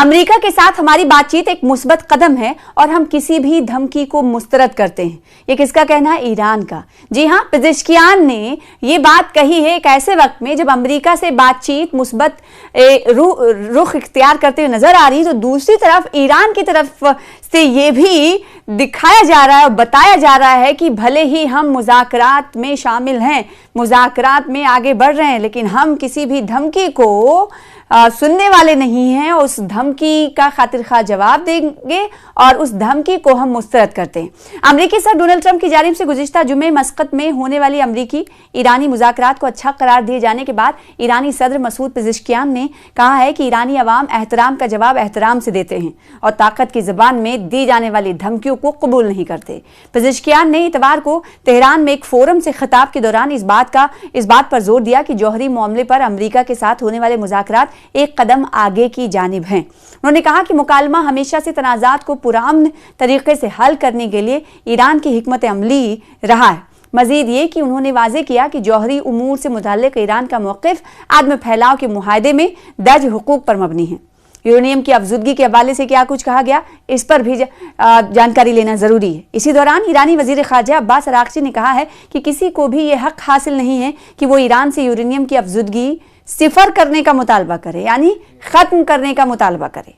America के साथ हमारी बातचीत एक मुस्बत कदम है और हम किसी भी धमकी को मुस्तरद करते हैं। ये किसका कहना है? ईरान का। जी हां, पेजेश्कियान ने ये बात कही है एक ऐसे वक्त में जब अमेरिका से बातचीत मुस्बत रुख इख्तियार करते हुए नजर आ रही है, तो दूसरी तरफ ईरान की तरफ से ये भी दिखाया जा रहा है और बताया जा रहा है कि भले ही हम मुज़ाकरात में शामिल हैं, मुज़ाकरात में आगे बढ़ रहे हैं, लेकिन हम किसी भी धमकी को सुनने वाले नहीं हैं। उस धमकी का खातिर खा जवाब देंगे और उस धमकी को हम मुस्तरद करते हैं। अमेरिकी सदर डोनाल्ड ट्रंप की जानिब से गुज़िश्ता जुमे मस्कत में होने वाली अमेरिकी ईरानी मुज़ाकरात को अच्छा करार दिए जाने के बाद ईरानी सदर मसूद पेजेश्कियान ने कहा है कि ईरानी अवाम एहतराम का जवाब एहतराम से देते हैं और ताकत की ज़बान में दी जाने वाली धमकियों को कबूल नहीं करते। पेजेश्कियान ने इतवार को तेहरान में एक फोरम से खिताब के दौरान इस बात पर जोर दिया कि जौहरी मामले पर अमेरिका के साथ होने वाले मुज़ाकरात एक कदम आगे की जानिब हैं। उन्होंने कहा कि मुकालमा हमेशा से तनाज़ात को पुरअमन तरीके से हल करने के लिए ईरान की हिकमत अमली रहा है। मजीद ये कि उन्होंने वाज़े किया कि जौहरी उमूर से मुताल्लिक़ ईरान का मौक़िफ़ आदम फैलाव के मुआहदे में दर्ज हुकूक पर मबनी है। यूरेनियम की अफजुदगी के हवाले से क्या कुछ कहा गया, इस पर भी जानकारी लेना जरूरी है। इसी दौरान ईरानी वजीर खारजा अब्बास अराग़ची ने कहा है कि किसी को भी यह हक हासिल नहीं है कि वो ईरान से यूरेनियम की अफजुदगी सिफर करने का मुतालबा करे, यानी खत्म करने का मुतालबा करे।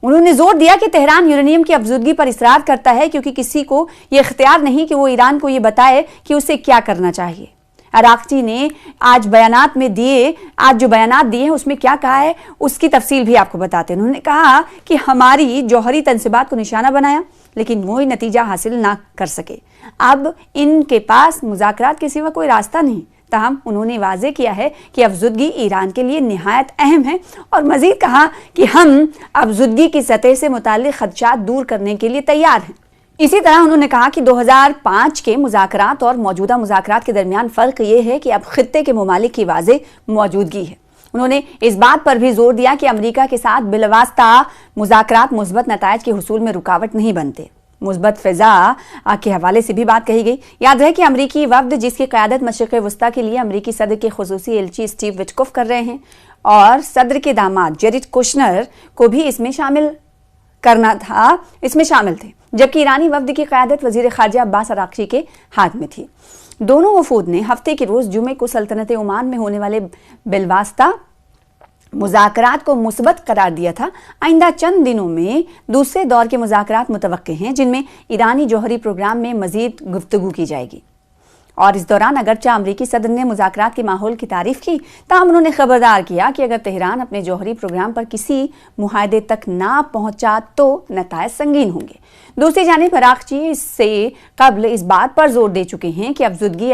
उन्होंने जोर दिया कि तेहरान यूरेनियम की अफजुदगी पर इसरार करता है क्योंकि किसी को यह इख्तियार नहीं कि वो ईरान को यह बताए कि उसे क्या करना चाहिए। अराग़ची ने आज जो बयानात दिए हैं उसमें क्या कहा है उसकी तफसील भी आपको बताते हैं। उन्होंने कहा कि हमारी जौहरी तनसीबात को निशाना बनाया लेकिन वो नतीजा हासिल ना कर सके। अब इनके पास मुज़ाकरात के सिवा कोई रास्ता नहीं। ताहम उन्होंने वाज़े किया है कि अफजुदगी ईरान के लिए निहायत अहम है और मज़ीद कहा कि हम अफजुदगी की सतह से मुताल्लिक़ ख़दशात दूर करने के लिए तैयार हैं। इसी तरह उन्होंने कहा कि 2005 के मुज़ाकरात और मौजूदा मुज़ाकरात के दरमियान फ़र्क ये है कि अब खित्ते के ममालिक की वाज़े मौजूदगी है। उन्होंने इस बात पर भी जोर दिया कि अमेरिका के साथ बिलवास्ता मुज़ाकरात मुस्बत नताइज के हुसूल में रुकावट नहीं बनते। मुस्बत फ़िज़ा के हवाले से भी बात कही गई। याद रहे कि अमरीकी वफ़द जिसकी क़यादत मशरिक़ वस्ता के लिए अमरीकी सदर के खुसूसी एलची स्टीव विटकोफ़ कर रहे हैं और सदर के दामाद जेरेड कुशनर को भी इसमें शामिल थे, जबकि ईरानी वफ़द की क़यादत वज़ीर ख़ारजा अब्बास अराग़ची के हाथ में थी। दोनों वफ़ूद ने हफ्ते के रोज़ जुमे को सल्तनत ओमान में होने वाले बिलवास्ता मुज़ाकरात को मुस्बत करार दिया था। आइंदा चंद दिनों में दूसरे दौर के मुज़ाकरात मुतवक्के हैं जिनमें ईरानी जौहरी प्रोग्राम में मज़ीद गुफ्तगू की जाएगी। और इस दौरान अगरचा अमरीकी सदर ने मुज़ाकरात के माहौल की तारीफ की, ताहम उन्होंने खबरदार किया कि अगर तेहरान अपने जौहरी प्रोग्राम पर किसी मुआहदे तक ना पहुंचा तो नताइज संगीन होंगे। दूसरी जानिब अराग़ची इससे कबल इस बात पर जोर दे चुके हैं कि अफजुदगी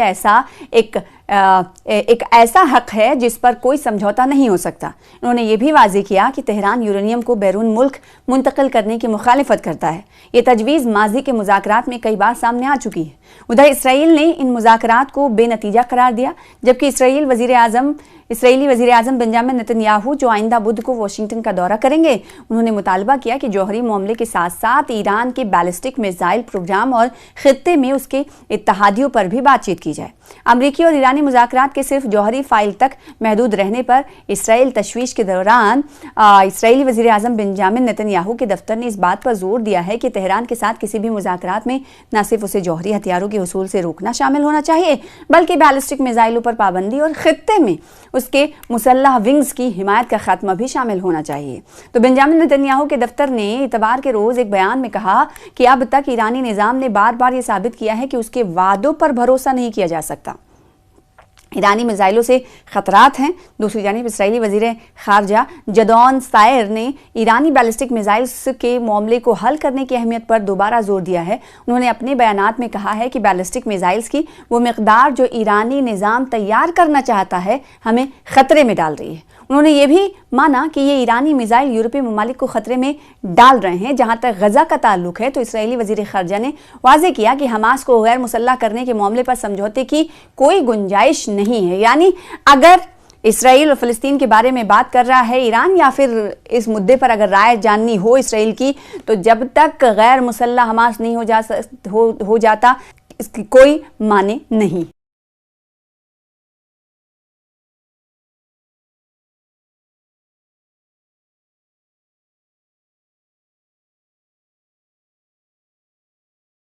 एक ऐसा हक है जिस पर कोई समझौता नहीं हो सकता। उन्होंने ये भी वाज़े किया कि तेहरान यूरेनियम को बैरून मुल्क मुंतकिल करने की मुखालिफत करता है। ये तजवीज़ माजी के मुज़ाकरात में कई बार सामने आ चुकी है। उधर इसराइल ने इन मुज़ाकरात को बेनतीजा करार दिया, जबकि इसराइली वज़ीर आज़म बेंजामिन नेतन्याहू जो आइंदा बुध को वाशिंगटन का दौरा करेंगे, उन्होंने मुतालबा किया कि जौहरी मामले के साथ साथ ईरान के बैलिस्टिक मिसाइल प्रोग्राम और खित्ते में उसके इत्तहादियों पर भी बातचीत की जाए। अमरीकी और ईरानी मुज़ाकरात के सिर्फ जौहरी फाइल तक महदूद रहने पर इसराइल तशवीश के दौरान इसराइली वज़ीर आज़म बेंजामिन नेतन्याहू के दफ्तर ने इस बात पर जोर दिया है कि तेहरान के साथ किसी भी मुज़ाकरात में न सिर्फ उसे जौहरी हथियारों के हुसूल से रोकना शामिल होना चाहिए, बल्कि बैलिस्टिक मिसाइलों पर पाबंदी और खित्ते में उसके मुसल्लह विंग्स की हिमायत का खात्मा भी शामिल होना चाहिए। तो बेंजामिन नेतन्याहू के दफ्तर ने इतवार के रोज एक बयान में कहा कि अब तक ईरानी निज़ाम ने बार बार यह साबित किया है कि उसके वादों पर भरोसा नहीं किया जा सकता। ईरानी मिसाइलों से खतरात हैं। दूसरी जानिब इसराइली वज़ीर ख़ारजा जदौन सायर ने ईरानी बैलिस्टिक मिसाइल्स के मामले को हल करने की अहमियत पर दोबारा जोर दिया है। उन्होंने अपने बयानात में कहा है कि बैलिस्टिक मिसाइल्स की वो मिक़दार जो ईरानी निज़ाम तैयार करना चाहता है हमें ख़तरे में डाल रही है। उन्होंने ये भी माना कि ये ईरानी मिसाइल यूरोपीय ममालिक को खतरे में डाल रहे हैं। जहां तक गजा का ताल्लुक है तो इसराइली वज़ीर ख़ारजा ने वाज़े किया कि हमास को गैर मुसल्लह करने के मामले पर समझौते की कोई गुंजाइश नहीं है। यानी अगर इसराइल और फ़लस्तीन के बारे में बात कर रहा है ईरान, या फिर इस मुद्दे पर अगर राय जाननी हो इसराइल की, तो जब तक गैर मुसल्लह हमास नहीं हो जाता इसकी कोई माने नहीं।